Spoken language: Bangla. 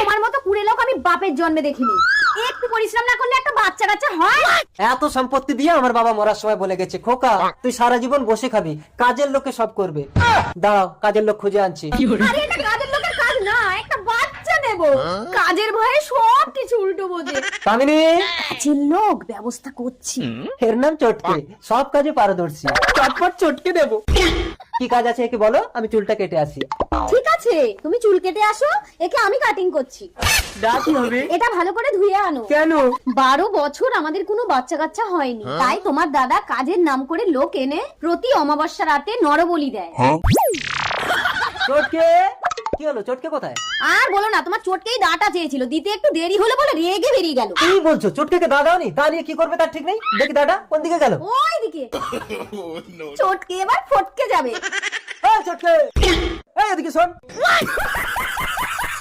তোমার মতো কুড়ে লোক আমি বাপের জন্মে দেখিনি। একটু পরিশ্রম না করলে একটা বাচ্চা কাচ্চা হয়? এত সম্পত্তি দিয়ে আমার বাবা মরার সময় বলে গেছে, খোকা তুই সারা জীবন বসে খাবি, কাজের লোকে সব করবে। দাঁড়াও, কাজের লোক খুঁজে আনছি। আরে এটা কাজের লোকের কাজ না, একটা বাচ্চা নেব। কাজের ভয়ে সব কিছু উল্টো বোঝে। কামিনী, কাজের লোক ব্যবস্থা করছি। এর নাম চটকে, সব কাজে পারদর্শী। চটপট চটকে দেবো। কি কাজ আছে একে বলো, আমি চুলটা কেটে আসি। ঠিক আছে, তুমি চুল কেটে আসো, একে আমি কাটিং করছি। ডাকি হবে? এটা ভালো করে ধুয়ে আনো। কেন? 12 বছর আমাদের কোনো বাচ্চা কাচ্চা হয়নি, তাই তোমার দাদা কাজের নাম করে লোক এনে প্রতি অমাবস্যা রাতে নরবলি দেয়। চটকে, কি হলো? চটকে কোথায়? আর বলো না, তোমার চটকেই দাঁটা চেয়েছিল, দিতে একটু দেরি হলো বলে রেগে বেরিয়ে গেল। কি বলছো? চটকে দা দাওনি? তা নিয়ে কি করবে তার ঠিক নেই। দেখি দাদা কোন দিকে গেল। ওই দিকে। চটকে এবার ফটকে যাবে। এই চটকে, এই এদিকে শোন।